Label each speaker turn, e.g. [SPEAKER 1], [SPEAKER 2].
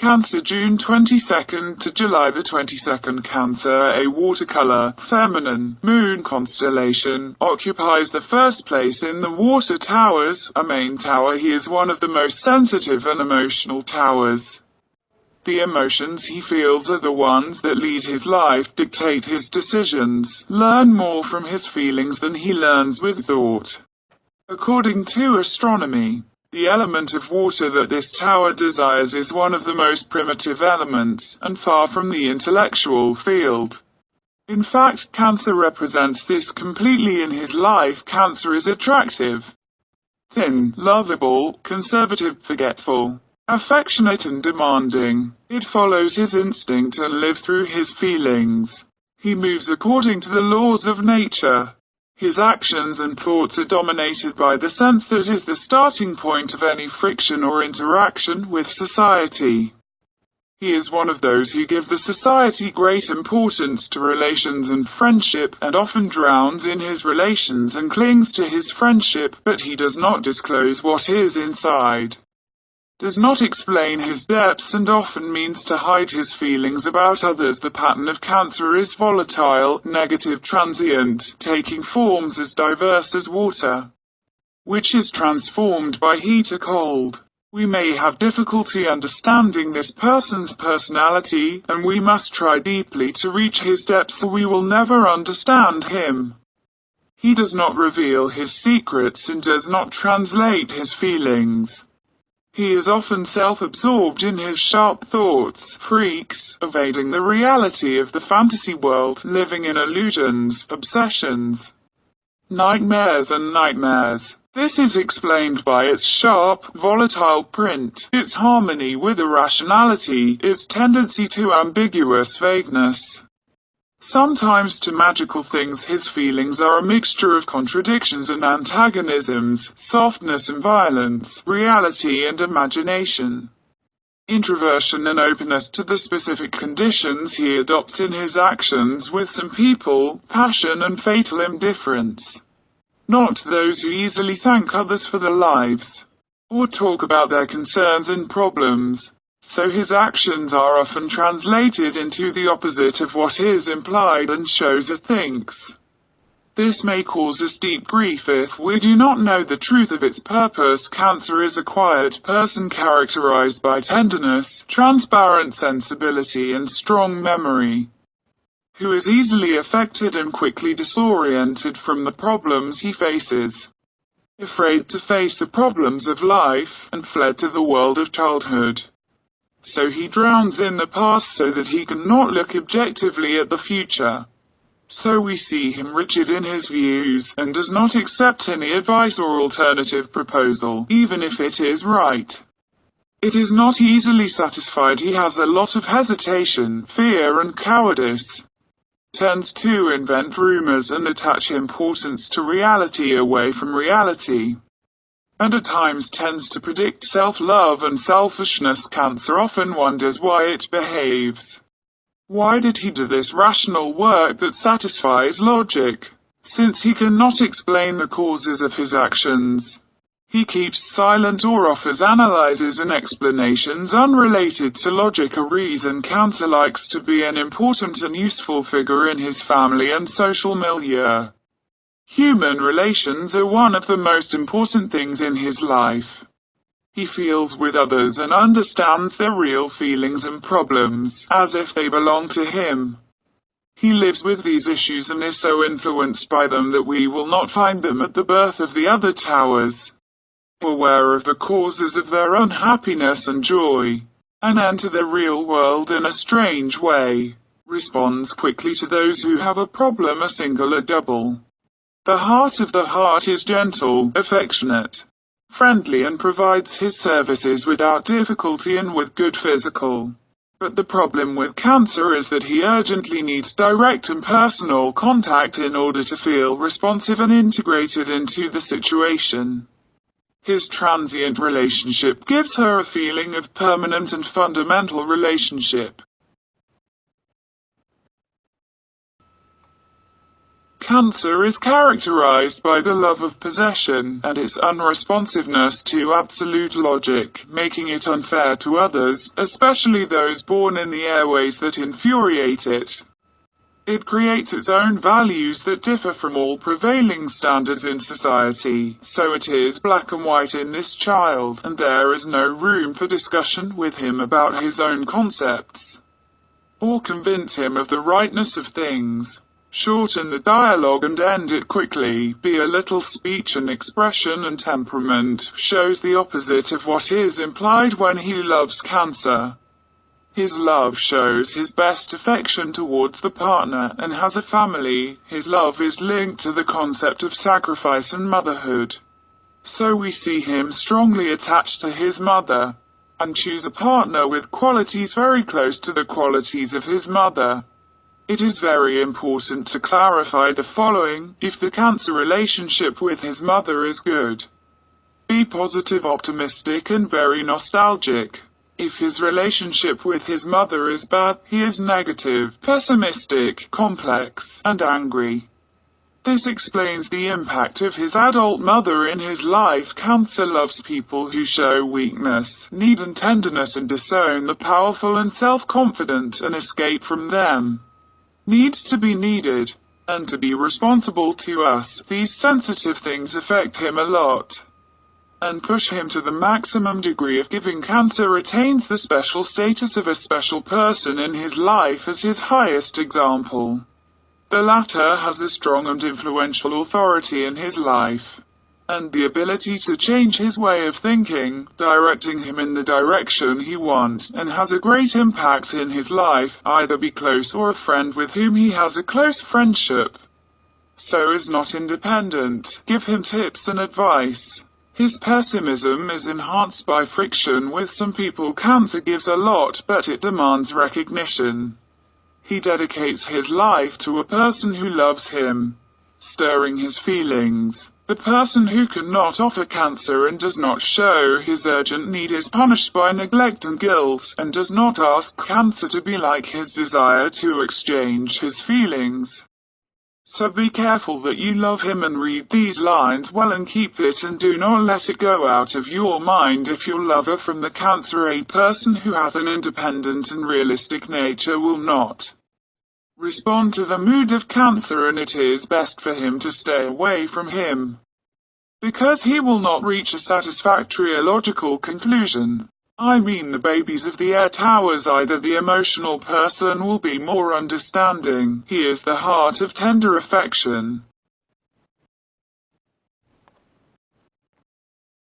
[SPEAKER 1] Cancer, June 22nd to July the 22nd. Cancer, a watercolor, feminine, moon constellation, occupies the first place in the water towers, a main tower. He is one of the most sensitive and emotional towers. The emotions he feels are the ones that lead his life, dictate his decisions, learn more from his feelings than he learns with thought. According to astronomy, the element of water that this tower desires is one of the most primitive elements, and far from the intellectual field. In fact, Cancer represents this completely in his life. Cancer is attractive, thin, lovable, conservative, forgetful, affectionate and demanding. It follows his instinct and lives through his feelings. He moves according to the laws of nature. His actions and thoughts are dominated by the sense that is the starting point of any friction or interaction with society. He is one of those who give the society great importance to relations and friendship, and often drowns in his relations and clings to his friendship, but he does not disclose what is inside. Does not explain his depths and often means to hide his feelings about others. The pattern of Cancer is volatile, negative, transient, taking forms as diverse as water, which is transformed by heat or cold. We may have difficulty understanding this person's personality, and we must try deeply to reach his depths, or we will never understand him. He does not reveal his secrets and does not translate his feelings. He is often self-absorbed in his sharp thoughts, freaks, evading the reality of the fantasy world, living in illusions, obsessions, nightmares and nightmares. This is explained by its sharp, volatile print, its harmony with irrationality, its tendency to ambiguous vagueness, sometimes to magical things. His feelings are a mixture of contradictions and antagonisms, softness and violence, reality and imagination, introversion and openness to the specific conditions he adopts in his actions. With some people, passion and fatal indifference. Not those who easily thank others for their lives, or talk about their concerns and problems. So his actions are often translated into the opposite of what is implied and shows or thinks. This may cause us deep grief if we do not know the truth of its purpose. Cancer is a quiet person characterized by tenderness, transparent sensibility and strong memory, who is easily affected and quickly disoriented from the problems he faces, afraid to face the problems of life, and fled to the world of childhood. So he drowns in the past so that he cannot look objectively at the future. So we see him rigid in his views, and does not accept any advice or alternative proposal, even if it is right. It is not easily satisfied. He has a lot of hesitation, fear and cowardice. Tends to invent rumors and attach importance to reality away from reality, and at times tends to predict self-love and selfishness. Cancer often wonders why it behaves. Why did he do this rational work that satisfies logic? Since he cannot explain the causes of his actions, he keeps silent or offers analyses and explanations unrelated to logic or reason. Cancer likes to be an important and useful figure in his family and social milieu. Human relations are one of the most important things in his life. He feels with others and understands their real feelings and problems, as if they belong to him. He lives with these issues and is so influenced by them that we will not find them at the birth of the other towers, aware of the causes of their unhappiness and joy, and enter the real world in a strange way, responds quickly to those who have a problem, a single or double. The heart of the heart is gentle, affectionate, friendly and provides his services without difficulty and with good physical. But the problem with Cancer is that he urgently needs direct and personal contact in order to feel responsive and integrated into the situation. His transient relationship gives her a feeling of permanent and fundamental relationship. Cancer is characterized by the love of possession and its unresponsiveness to absolute logic, making it unfair to others, especially those born in the airways that infuriate it. It creates its own values that differ from all prevailing standards in society, so it is black and white in this child, and there is no room for discussion with him about his own concepts, or convince him of the rightness of things. Shorten the dialogue and end it quickly. Be a little speech and expression and temperament shows the opposite of what is implied when he loves Cancer. His love shows his best affection towards the partner and has a family. His love is linked to the concept of sacrifice and motherhood. So we see him strongly attached to his mother, and choose a partner with qualities very close to the qualities of his mother. It is very important to clarify the following: if the Cancer relationship with his mother is good, be positive, optimistic, and very nostalgic. If his relationship with his mother is bad, he is negative, pessimistic, complex, and angry. This explains the impact of his adult mother in his life. Cancer loves people who show weakness, need and tenderness and disown the powerful and self-confident and escape from them. Needs to be needed, and to be responsible to us. These sensitive things affect him a lot, and push him to the maximum degree of giving. Cancer retains the special status of a special person in his life as his highest example. The latter has a strong and influential authority in his life, and the ability to change his way of thinking, directing him in the direction he wants, and has a great impact in his life. Either be close or a friend with whom he has a close friendship, so is not independent. Give him tips and advice. His pessimism is enhanced by friction with some people. Cancer gives a lot, but it demands recognition. He dedicates his life to a person who loves him, stirring his feelings. The person who cannot offer Cancer and does not show his urgent need is punished by neglect and guilt, and does not ask Cancer to be like his desire to exchange his feelings. So be careful that you love him and read these lines well and keep it and do not let it go out of your mind. If your lover from the Cancer, a person who has an independent and realistic nature, will not respond to the mood of Cancer, and it is best for him to stay away from him, because he will not reach a satisfactory logical conclusion. I mean the babies of the air towers. Either the emotional person will be more understanding. He is the heart of tender affection,